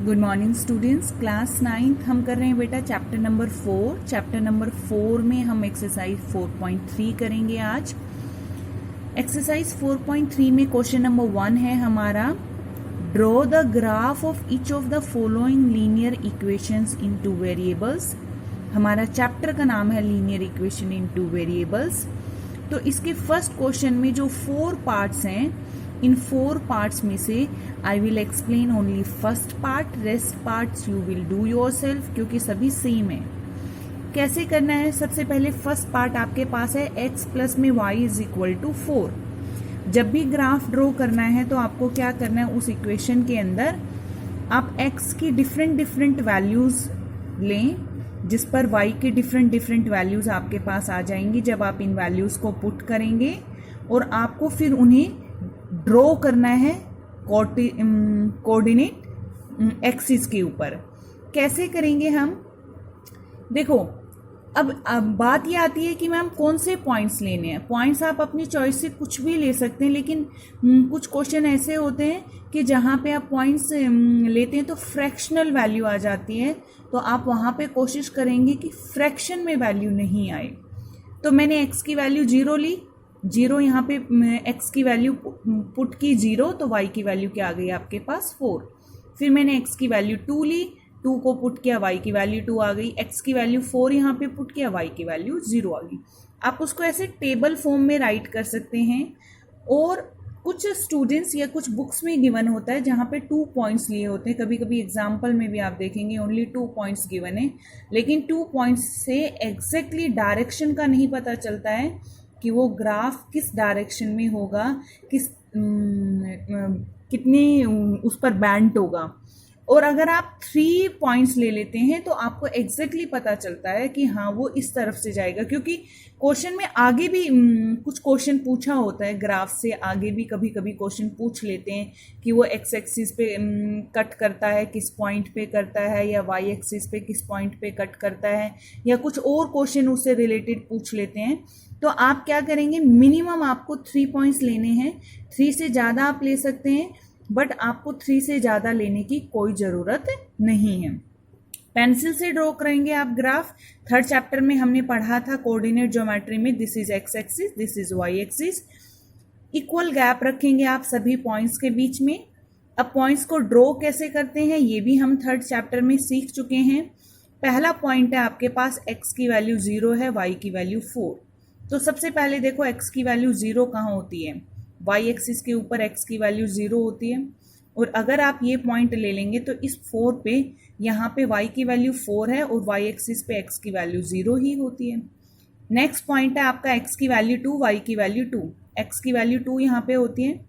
Good morning students, class 9th हम कर रहे हैं बेटा चैप्टर नंबर 4। चैप्टर नंबर 4 में हम एक्सरसाइज 4.3 करेंगे आज। एक्सरसाइज 4.3 में क्वेश्चन नंबर 1 है हमारा, draw the graph of each of the following linear equations into variables. हमारा चैप्टर का नाम है लीनियर इक्वेशन इनटू वेरिएबल्स। तो इसके फर्स्ट क्वेश्चन में जो 4 पार्ट्स हैं, इन 4 पार्ट्स में से I will explain only first part, rest parts you will do yourself, क्योंकि सभी सेम है। कैसे करना है? सबसे पहले फर्स्ट पार्ट आपके पास है x प्लस में y इज इक्वल टू 4। जब भी ग्राफ ड्रॉ करना है तो आपको क्या करना है, उस इक्वेशन के अंदर आप x की डिफरेंट वैल्यूज लें, जिस पर y के डिफरेंट वैल्यूज आपके पास आ जाएंगी जब आप इन वैल्यूज को पुट करेंगे, और आपको फिर उन्हें ड्रॉ करना है कोऑर्डिनेट एक्सिस के ऊपर। कैसे करेंगे हम? देखो, अब बात ये आती है कि मैम कौन से पॉइंट्स लेने हैं। पॉइंट्स आप अपनी चॉइस से कुछ भी ले सकते हैं, लेकिन कुछ क्वेश्चन ऐसे होते हैं कि जहाँ पे आप पॉइंट्स लेते हैं तो फ्रैक्शनल वैल्यू आ जाती है, तो आप वहाँ पे कोशिश करेंगे कि फ्रैक्शन में वैल्यू नहीं आए। तो मैंने x की वैल्यू 0 ली, 0 यहाँ पे x की वैल्यू पुट की 0, तो y की वैल्यू क्या आ गई आपके पास 4। फिर मैंने x की वैल्यू 2 ली, 2 को पुट किया, y की वैल्यू 2 आ गई, x की वैल्यू 4 यहाँ पे पुट किया, y की वैल्यू 0 आ गई। आप उसको ऐसे टेबल फॉर्म में राइट कर सकते हैं। और कुछ स्टूडेंट्स या कुछ बुक्स में गिवन होता है जहाँ पे 2 पॉइंट्स लिए होते हैं, कभी कभी एग्जाम्पल में भी आप देखेंगे ओनली 2 पॉइंट्स गिवन है, लेकिन 2 पॉइंट्स से एग्जैक्टली डायरेक्शन का नहीं पता चलता है कि वो ग्राफ किस डायरेक्शन में होगा, कितनी उस पर बैंट होगा। और अगर आप 3 पॉइंट्स ले लेते हैं तो आपको एग्जैक्टली पता चलता है कि हाँ वो इस तरफ से जाएगा, क्योंकि क्वेश्चन में आगे भी कुछ क्वेश्चन पूछा होता है, ग्राफ से आगे भी कभी कभी क्वेश्चन पूछ लेते हैं कि वो एक्स एक्सिस पे कट करता है, किस पॉइंट पे करता है, या वाई एक्सिस पे किस पॉइंट पे कट करता है, या कुछ और क्वेश्चन उससे रिलेटेड पूछ लेते हैं। तो आप क्या करेंगे, मिनिमम आपको 3 पॉइंट्स लेने हैं। 3 से ज़्यादा आप ले सकते हैं, बट आपको 3 से ज़्यादा लेने की कोई ज़रूरत नहीं है। पेंसिल से ड्रॉ करेंगे आप ग्राफ। 3rd चैप्टर में हमने पढ़ा था कोऑर्डिनेट ज्योमेट्री में, this is x axis, this is y axis. Equal gap रखेंगे आप सभी पॉइंट्स के बीच में। अब पॉइंट्स को ड्रॉ कैसे करते हैं ये भी हम 3rd चैप्टर में सीख चुके हैं। पहला पॉइंट है आपके पास x की वैल्यू 0 है, y की वैल्यू 4। तो सबसे पहले देखो x की वैल्यू 0 कहाँ होती है, y एक्सिस के ऊपर x की वैल्यू 0 होती है। और अगर आप ये पॉइंट ले लेंगे तो इस 4 पे यहाँ पे y की वैल्यू 4 है और y एक्सिस पे x की वैल्यू 0 ही होती है। नेक्स्ट पॉइंट है आपका x की वैल्यू 2, y की वैल्यू 2। x की वैल्यू 2 यहाँ पे होती है,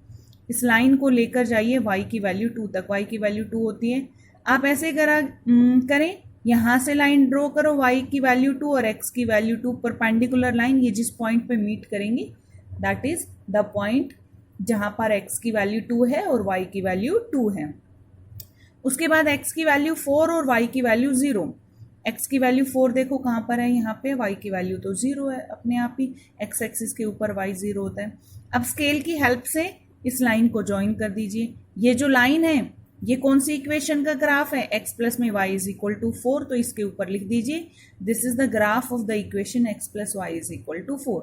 इस लाइन को लेकर जाइए y की वैल्यू 2 तक, y की वैल्यू 2 होती है। आप ऐसे करें, यहाँ से लाइन ड्रॉ करो, y की वैल्यू 2 और x की वैल्यू 2, परपेंडिकुलर लाइन, ये जिस पॉइंट पे मीट करेंगी दैट इज द पॉइंट जहाँ पर x की वैल्यू 2 है और y की वैल्यू 2 है। उसके बाद x की वैल्यू 4 और y की वैल्यू 0। x की वैल्यू 4 देखो कहाँ पर है, यहाँ पे, y की वैल्यू तो 0 है अपने आप ही, x एक्सिस के ऊपर y 0 होता है। अब स्केल की हेल्प से इस लाइन को ज्वाइन कर दीजिए। ये जो लाइन है ये कौन सी इक्वेशन का ग्राफ है, x प्लस में y इज इक्वल टू 4, तो इसके ऊपर लिख दीजिए this is the graph of the equation x plus y is equal to 4।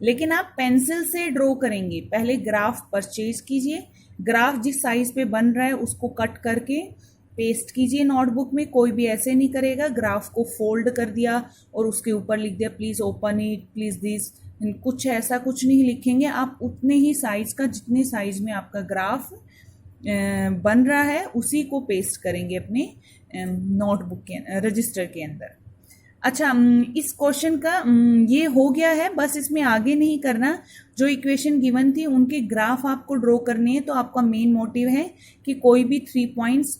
लेकिन आप पेंसिल से ड्रॉ करेंगे, पहले ग्राफ परचेज कीजिए, ग्राफ जिस साइज पे बन रहा है उसको कट करके पेस्ट कीजिए नोटबुक में। कोई भी ऐसे नहीं करेगा, ग्राफ को फोल्ड कर दिया और उसके ऊपर लिख दिया please open it, please this, कुछ ऐसा कुछ नहीं लिखेंगे। आप उतने ही साइज का, जितने साइज में आपका ग्राफ बन रहा है उसी को पेस्ट करेंगे अपने नोटबुक के रजिस्टर के अंदर। अच्छा, इस क्वेश्चन का ये हो गया है, बस इसमें आगे नहीं करना। जो इक्वेशन गिवन थी उनके ग्राफ आपको ड्रॉ करने हैं, तो आपका मेन मोटिव है कि कोई भी 3 पॉइंट्स,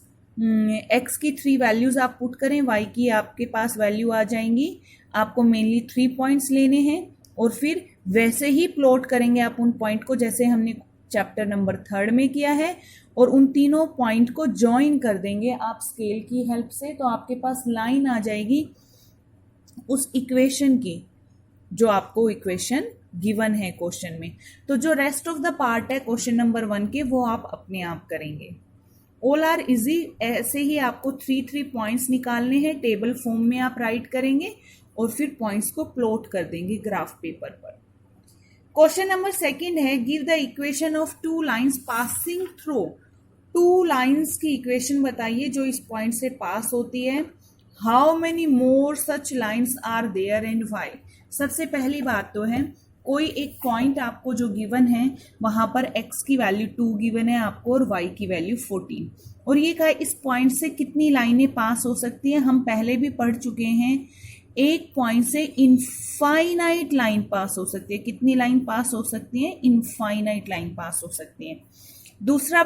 x की 3 वैल्यूज आप पुट करें, y की आपके पास वैल्यू आ जाएंगी। आपको मेनली 3 पॉइंट्स लेने हैं और फिर वैसे ही प्लॉट करेंगे आप उन पॉइंट को जैसे हमने चैप्टर नंबर 3rd में किया है, और उन तीनों पॉइंट को ज्वाइन कर देंगे आप स्केल की हेल्प से। तो आपके पास लाइन आ जाएगी उस इक्वेशन की जो आपको इक्वेशन गिवन है क्वेश्चन में। तो जो रेस्ट ऑफ द पार्ट है क्वेश्चन नंबर 1 के, वो आप अपने आप करेंगे। All are easy. ऐसे ही आपको 3 पॉइंट्स निकालने हैं, टेबल फॉर्म में आप राइट करेंगे और फिर पॉइंट्स को प्लॉट कर देंगे ग्राफ पेपर पर। क्वेश्चन नंबर सेकंड है, give the equation of 2 lines passing through. 2 lines की इक्वेशन बताइए जो इस पॉइंट से पास होती है। How many more such lines are there and why. सबसे पहली बात तो है, कोई एक पॉइंट आपको जो गिवन है वहां पर x की वैल्यू 2 गिवन है आपको और y की वैल्यू 14, और ये कहा इस पॉइंट से कितनी लाइनें पास हो सकती हैं। हम पहले भी पढ़ चुके हैं, एक पॉइंट से इनफाइनाइट लाइन पास हो सकती है। कितनी लाइन पास हो सकती है? इनफाइनाइट लाइन पास हो सकती है। दूसरा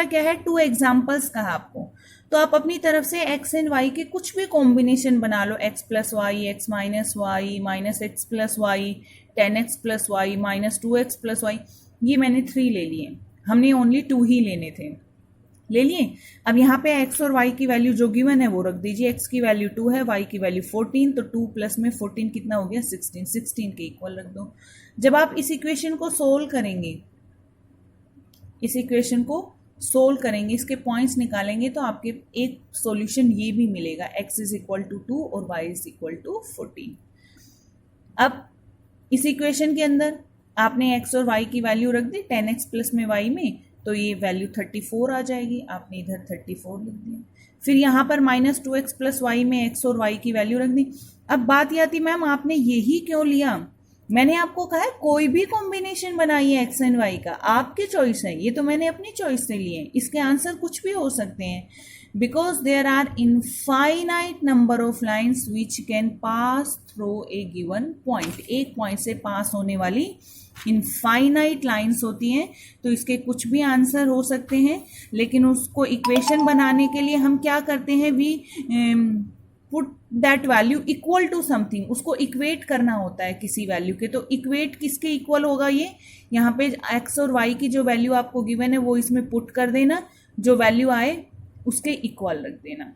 क्या है, 2 एग्जाम्पल्स कहा आपको, तो आप अपनी तरफ से x एंड y के कुछ भी कॉम्बिनेशन बना लो, x plus y, x minus y, minus x plus y, 10x plus y, minus 2x plus y. ये मैंने 3 ले लिए, हमने ओनली 2 ही लेने थे, ले लिए। अब यहाँ पे x और y की वैल्यू जो गिवन है वो रख दीजिए। x की वैल्यू 2 है, y की वैल्यू 14, तो 2 प्लस में 14 कितना हो गया? 16। 16 के इक्वल रख दो। जब आप इस इक्वेशन को सोल्व करेंगे, इसके पॉइंट्स निकालेंगे, तो आपके एक सॉल्यूशन ये भी मिलेगा, x इज इक्वल टू 2 और y इज इक्वल टू 14। अब इस इक्वेशन के अंदर आपने x और y की वैल्यू रख दी 10x प्लस में y में, तो ये वैल्यू 34 आ जाएगी। आपने इधर 34 लिख दिया। फिर यहाँ पर माइनस 2x प्लस वाई में x और y की वैल्यू रख दी। अब बात ये आती, मैम आपने यही क्यों लिया? मैंने आपको कहा है कोई भी कॉम्बिनेशन बनाइए x एंड y का, आपकी चॉइस है। ये तो मैंने अपनी चॉइस से लिए, इसके आंसर कुछ भी हो सकते हैं, because there are infinite number of lines which can pass through a given point. एक पॉइंट से पास होने वाली इनफाइनाइट लाइन्स होती हैं, तो इसके कुछ भी आंसर हो सकते हैं। लेकिन उसको इक्वेशन बनाने के लिए हम क्या करते हैं, we put that value equal to something, उसको इक्वेट करना होता है किसी वैल्यू के। तो इक्वेट किसके इक्वल होगा? ये यहाँ पे x और y की जो वैल्यू आपको गिवन है वो इसमें पुट कर देना, जो वैल्यू आए उसके इक्वल रख देना।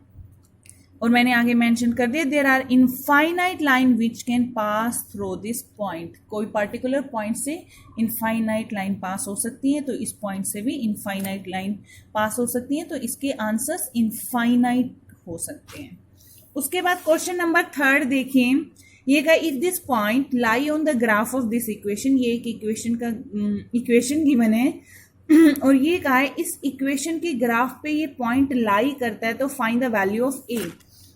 और मैंने आगे मेंशन कर दिया, there are infinite line which can pass through this point. कोई पर्टिकुलर पॉइंट से इनफाइनाइट लाइन पास हो सकती है, तो इस पॉइंट से भी इनफाइनाइट लाइन पास हो सकती है, तो इसके आंसर्स इनफाइनाइट हो सकते हैं। उसके बाद क्वेश्चन नंबर 3 देखिए, ये कहा if this point lie on the graph of this equation. ये एक इक्वेशन गिवन है और ये कहा है इस इक्वेशन के ग्राफ पे ये पॉइंट लाई करता है, तो फाइंड द वैल्यू ऑफ ए।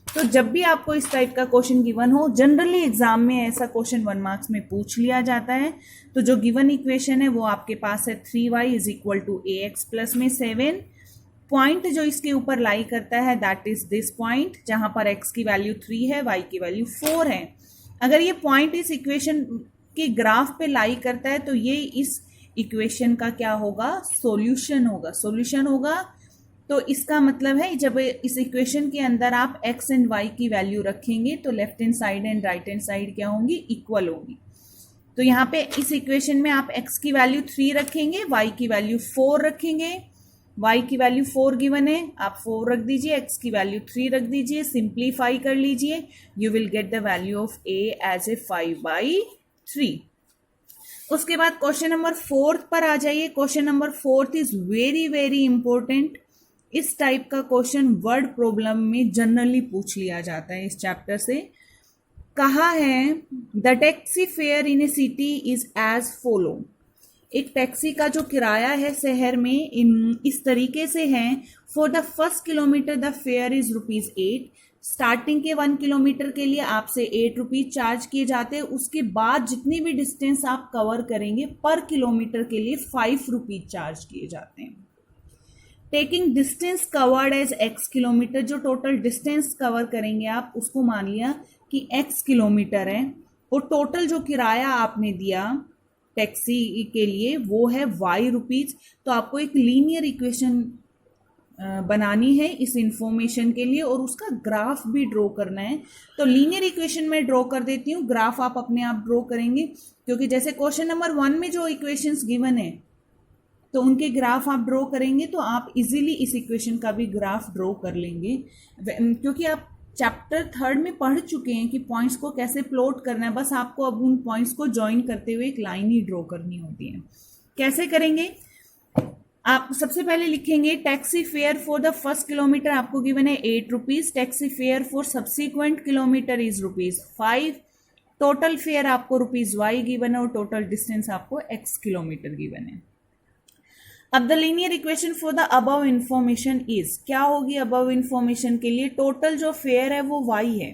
तो जब भी आपको इस टाइप का क्वेश्चन गिवन हो, जनरली एग्जाम में ऐसा क्वेश्चन 1 मार्क्स में पूछ लिया जाता है। तो जो गिवन इक्वेशन है वो आपके पास है 3y is equal to a x plus में 7। पॉइंट जो इसके ऊपर लाई करता है दैट इज दिस पॉइंट, जहां पर x की वैल्यू 3 है, y की वैल्यू 4 है। अगर ये पॉइंट इस इक्वेशन के ग्राफ पे लाई करता है, तो ये इस इक्वेशन का क्या होगा? सॉल्यूशन होगा। तो इसका मतलब है जब इस इक्वेशन के अंदर आप x एंड y की वैल्यू रखेंगे, तो left hand side and right hand side क्या होंगी? इक्वल होगी। तो यहाँ पे इस इक्वेशन में आप x की वैल्यू 3 रखेंगे, y की वैल्यू 4 रखेंगे। y की वैल्यू 4 गिवन है, आप 4 रख दीजिए, x की वैल्यू 3 रख दीजिए, सिंप्लीफाई कर लीजिए, you will get the value of a as a 5/3। उसके बाद क्वेश्चन नंबर 4 पर आ जाइए। Question number 4 is very very important. इस टाइप का क्वेश्चन वर्ड प्रॉब्लम में जनरली पूछ लिया जाता है। इस चैप्टर से कहा है the taxi fare in a city is as follow. एक टैक्सी का जो किराया है शहर में इस तरीके से है। For the first kilometre the fair is ₹8। Starting के 1 किलोमीटर के लिए आपसे 8 रुपीज चार्ज किए जाते हैं। उसके बाद जितनी भी डिस्टेंस आप कवर करेंगे पर किलोमीटर के लिए 5 रुपीज चार्ज किए जाते हैं। Taking distance covered as x kilometre, जो टोटल डिस्टेंस कवर करेंगे आप उसको मान लिया कि x किलोमीटर है, और टोटल जो किराया आपने दिया टैक्सी के लिए वो है y रुपीज। तो आपको एक लीनियर इक्वेशन बनानी है इस इंफॉर्मेशन के लिए, और उसका ग्राफ भी ड्रॉ करना है। तो लीनियर इक्वेशन में ड्रॉ कर देती हूँ, ग्राफ आप अपने आप ड्रॉ करेंगे, क्योंकि जैसे क्वेश्चन नंबर 1 में जो इक्वेशंस गिवन है तो उनके ग्राफ आप ड्रॉ करेंगे, तो आप इजीली इस इक्वेशन का भी ग्राफ ड्रॉ कर लेंगे, क्योंकि आप चैप्टर 3 में पढ़ चुके हैं कि पॉइंट्स को कैसे प्लॉट करना है। बस आपको अब उन पॉइंट्स को ज्वाइन करते हुए एक लाइन ही ड्रॉ करनी होती है। कैसे करेंगे? आप सबसे पहले लिखेंगे taxi fare for the first kilometre आपको गिवन है 8 rupees, taxi fare for subsequent kilometre is ₹5, total fair आपको ₹Y गिवन है और टोटल डिस्टेंस आपको x किलोमीटर गिवन है। अब the linear equation for the above information is, क्या होगी अबव इंफॉर्मेशन के लिए? टोटल जो फेयर है वो y है,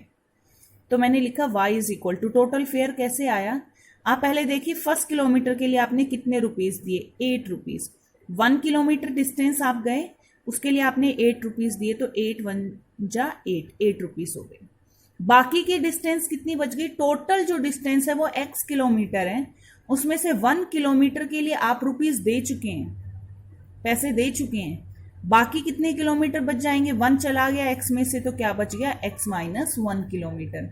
तो मैंने लिखा y is equal to total fare. कैसे आया? आप पहले देखिए फर्स्ट किलोमीटर के लिए आपने कितने रुपीज दिए? 8 रुपीज। 1 किलोमीटर डिस्टेंस आप गए, उसके लिए आपने 8 रुपीज दिए, तो 8 1 जा 8 रुपीज हो गए। बाकी की डिस्टेंस कितनी बच गई? टोटल जो डिस्टेंस है वो x किलोमीटर है, उसमें से 1 किलोमीटर के लिए आप रुपीज दे चुके हैं, पैसे दे चुके हैं। बाकी कितने किलोमीटर बच जाएंगे? 1 चला गया x में से, तो क्या बच गया? x minus 1 kilometre.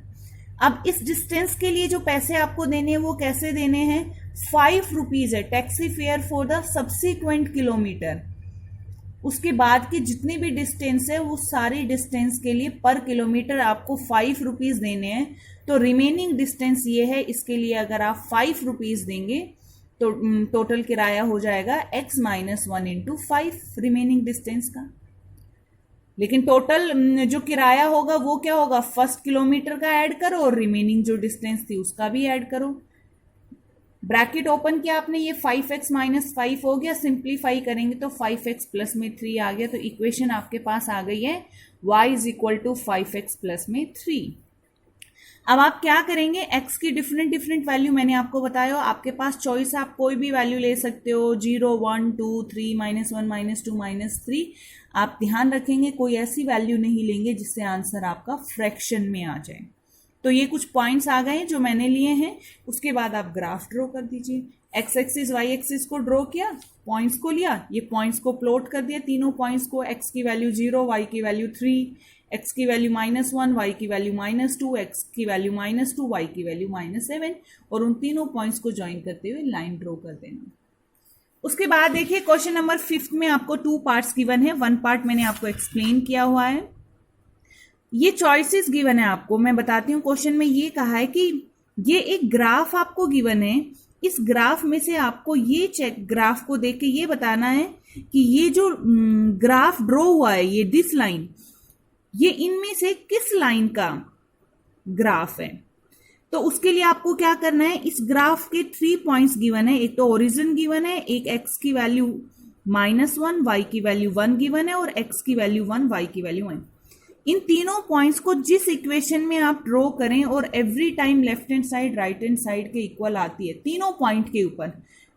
अब इस डिस्टेंस के लिए जो पैसे आपको देने हैं वो कैसे देने हैं? 5 रुपीज है taxi fare for the subsequent kilometre. उसके बाद के जितनी भी डिस्टेंस है वो सारी डिस्टेंस के लिए पर किलोमीटर आपको 5 रुपीज देने हैं। तो रिमेनिंग डिस्टेंस ये है, इसके लिए अगर आप 5 रुपीज देंगे तो टोटल किराया हो जाएगा x minus 1 into 5 remaining distance का। लेकिन टोटल जो किराया होगा वो क्या होगा? फर्स्ट किलोमीटर का ऐड करो और रिमेनिंग जो डिस्टेंस थी उसका भी ऐड करो। ब्रैकेट ओपन किया आपने, ये 5x माइनस 5 हो गया, सिंप्लीफाई करेंगे तो 5x प्लस में 3 आ गया। तो इक्वेशन आपके पास आ गई है y is equal to 5x plus में 3। अब आप क्या करेंगे? x की डिफरेंट डिफरेंट वैल्यू मैंने आपको बताया, आपके पास चॉइस है, आप कोई भी वैल्यू ले सकते हो, 0 1 2 3 -1 -2 -3। आप ध्यान रखेंगे कोई ऐसी वैल्यू नहीं लेंगे जिससे आंसर आपका फ्रैक्शन में आ जाए। तो ये कुछ पॉइंट्स आ गए जो मैंने लिए हैं। उसके बाद आप ग्राफ ड्रॉ कर दीजिए। एक्स एक्सिस वाई एक्सिस को ड्रॉ किया, पॉइंट्स को लिया, ये पॉइंट्स को प्लॉट कर दिया, तीनों पॉइंट्स को। एक्स की वैल्यू 0, वाई की वैल्यू 3, एक्स की वैल्यू -1, वाई की वैल्यू -2, एक्स की वैल्यू -2, वाई की वैल्यू -7, और उन तीनों पॉइंट्स को ज्वाइन करते हुए लाइन ड्रॉ कर देना। उसके बाद देखिए क्वेश्चन नंबर 5 में आपको 2 पार्ट्स गिवन है, 1 पार्ट मैंने आपको एक्सप्लेन किया हुआ है। ये चॉइसेस गिवन है आपको, मैं बताती हूँ। क्वेश्चन में ये कहा है कि ये एक ग्राफ आपको गिवन है, इस ग्राफ में से आपको ये चेक, ग्राफ को देख के ये बताना है कि ये जो ग्राफ ड्रॉ हुआ है, ये दिस लाइन, ये इनमें से किस लाइन का ग्राफ है। तो उसके लिए आपको क्या करना है? इस ग्राफ के 3 पॉइंट्स गिवन है, एक तो ओरिजिन गिवन है, एक x की वैल्यू -1, y की वैल्यू 1 गिवन है, और x की वैल्यू 1, y की वैल्यू 1। इन तीनों पॉइंट्स को जिस इक्वेशन में आप ड्रॉ करें और every time left hand side right hand side के इक्वल आती है तीनों पॉइंट के ऊपर,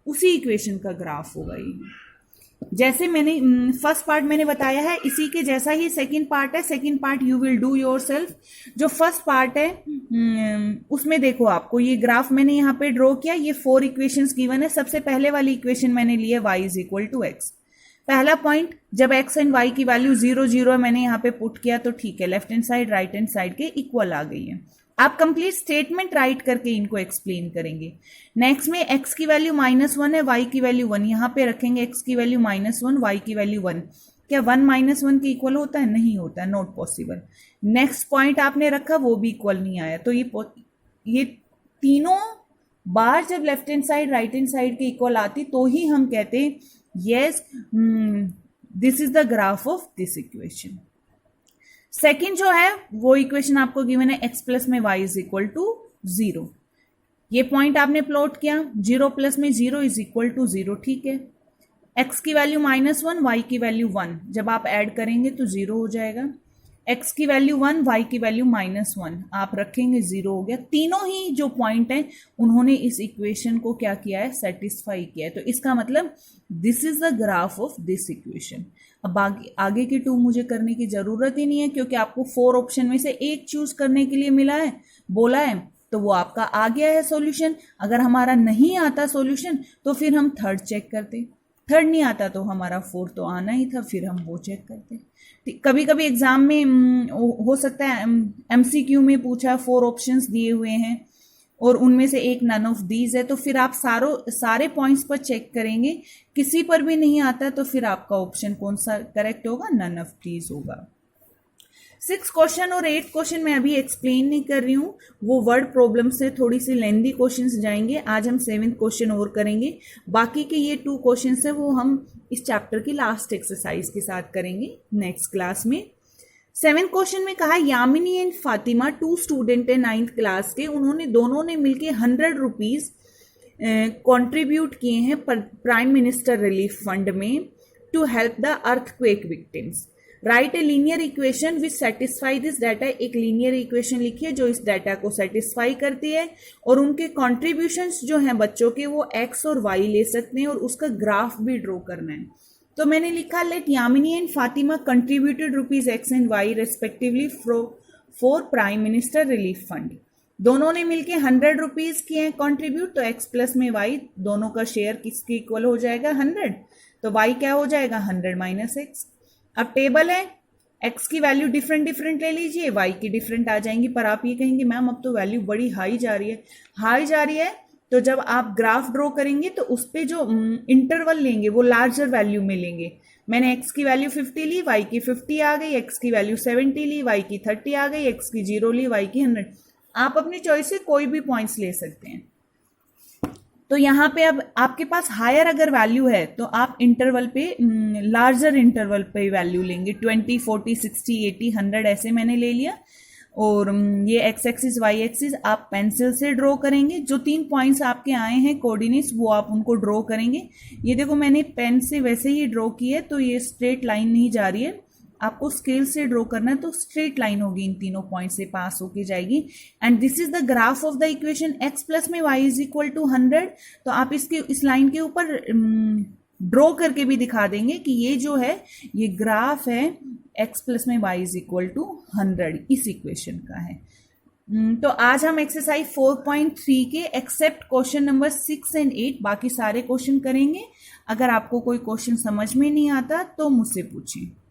उसी इक्वेशन का ग्राफ होगा ये। जैसे मैंने फर्स्ट पार्ट मैंने बताया है, इसी के जैसा ही सेकंड पार्ट है। Second part you will do yourself. जो फर्स्ट पार्ट है उसमें देखो, आपको ये ग्राफ मैंने यहाँ पे ड्रॉ किया, ये 4 इक्वेशंस गिवन है। सबसे पहले वाली इक्वेशन मैंने ली है y is equal to x। पहला पॉइंट, जब x एंड y की वैल्यू 0 0 है, मैंने यहाँ पे पुट किया तो ठीक है, left hand side right hand side के इक्वल आ गई है। आप कंप्लीट स्टेटमेंट राइट करके इनको एक्सप्लेन करेंगे। नेक्स्ट में x की वैल्यू -1 है, y की वैल्यू 1, यहाँ पे रखेंगे x की वैल्यू -1, y की वैल्यू 1। क्या 1 -1 के इक्वल होता है? नहीं होता है, नॉट पॉसिबल। नेक्स्ट पॉइंट आपने रखा, वो भी इक्वल नहीं आया। तो ये तीनों बार जब left hand side right hand side के इक्वल आती तो ही हम कहते हैं yes, this is the graph of this equation। Second जो है वो इक्वेशन आपको गिवन है x प्लस में y इज इक्वल टू 0। ये पॉइंट आपने प्लॉट किया, 0 प्लस में 0 इज इक्वल टू 0, ठीक है। x की वैल्यू -1, y की वैल्यू 1, जब आप ऐड करेंगे तो 0 हो जाएगा। x की वैल्यू 1, y की वैल्यू -1, आप रखेंगे 0 हो गया। तीनों ही जो पॉइंट हैं उन्होंने इस इक्वेशन को क्या किया है? सेटिस्फाई किया है। तो इसका मतलब this is the graph of this equation. अब आगे के 2 मुझे करने की जरूरत ही नहीं है, क्योंकि आपको 4 ऑप्शन में से एक चूज करने के लिए मिला है, बोला है, तो वो आपका आ गया है सॉल्यूशन। अगर हमारा नहीं आता सॉल्यूशन तो फिर हम थर्ड चेक करते, थर्ड नहीं आता तो हमारा 4 तो आना ही था, फिर हम वो चेक करते। कभी कभी एग्जाम में हो सकता है MCQ में पूछा, 4 ऑप्शंस दिए हुए हैं और उनमें से एक नन ऑफ दीज है, तो फिर आप सारे पॉइंट्स पर चेक करेंगे, किसी पर भी नहीं आता तो फिर आपका ऑप्शन कौन सा करेक्ट होगा? नन ऑफ दीज होगा। 6 क्वेश्चन और 8 क्वेश्चन मैं अभी एक्सप्लेन नहीं कर रही हूँ, वो वर्ड प्रॉब्लम से थोड़ी सी लेंदी क्वेश्चंस जाएंगे। आज हम 7th क्वेश्चन और करेंगे, बाकी के ये 2 क्वेश्चंस है वो हम इस चैप्टर की लास्ट एक्सरसाइज के साथ करेंगे नेक्स्ट क्लास में। 7th क्वेश्चन में कहा यामिनी एंड फातिमा 2 स्टूडेंट है 9th क्लास के, उन्होंने दोनों ने मिलके 100 रुपीज कंट्रीब्यूट किए हैं प्राइम मिनिस्टर रिलीफ फंड में to help the earthquake victims. Write a linear equation which satisfy this data. एक लीनियर इक्वेशन लिखिए जो इस डाटा को सेटिस्फाई करती है, और उनके कॉन्ट्रीब्यूशंस जो हैं बच्चों के वो एक्स और वाई ले सकते हैं, और उसका ग्राफ भी ड्रॉ करना है। तो मैंने लिखा let Yamini and Fatima contributed rupees x and y respectively for prime minister relief fund. दोनों ने मिलके 100 रुपीज किए हैं कॉन्ट्रीब्यूट, तो एक्स प्लस में वाई दोनों का शेयर किसके इक्वल हो जाएगा 100, तो वाई क्या हो जाएगा 100 माइनस एक्स। अब टेबल है, एक्स की वैल्यू डिफरेंट डिफरेंट ले लीजिए, वाई की डिफरेंट आ जाएंगी, पर आप ये कहेंगे मैम अब तो वैल्यू बड़ी हाई जा रही है, तो जब आप ग्राफ ड्रॉ करेंगे तो उस पर जो इंटरवल लेंगे वो लार्जर वैल्यू में लेंगे। मैंने एक्स की वैल्यू 50 ली, वाई की 50 आ गई, एक्स की वैल्यू 70 ली, वाई की 30 आ गई, एक्स की 0 ली, वाई की 100। आप अपनी चॉइस से कोई भी पॉइंट्स ले सकते हैं। तो यहाँ पे अब आपके पास हायर अगर वैल्यू है तो आप इंटरवल पे लार्जर इंटरवल पे वैल्यू लेंगे, 20, 40, 60, 80, 100 ऐसे मैंने ले लिया। और ये एक्स एक्सिस वाई एक्सिस आप पेंसिल से ड्रॉ करेंगे। जो 3 पॉइंट्स आपके आए हैं कोऑर्डिनेट्स वो आप उनको ड्रॉ करेंगे। ये देखो मैंने पेन से वैसे ही ड्रॉ की है, तो ये स्ट्रेट लाइन नहीं जा रही है, आपको स्केल से ड्रॉ करना है तो स्ट्रेट लाइन होगी, इन तीनों पॉइंट से पास होके जाएगी। And this is the graph of the equation x plus में वाई इज इक्वल टू 100। तो आप इस लाइन के ऊपर ड्रॉ करके भी दिखा देंगे कि ये जो है ये ग्राफ है एक्स प्लस में वाई इज इक्वल टू 100, इस इक्वेशन का है। तो आज हम एक्सरसाइज 4.3 के एक्सेप्ट क्वेश्चन नंबर 6 एंड 8 बाकी सारे क्वेश्चन करेंगे। अगर आपको कोई क्वेश्चन समझ में नहीं आता तो मुझसे पूछें।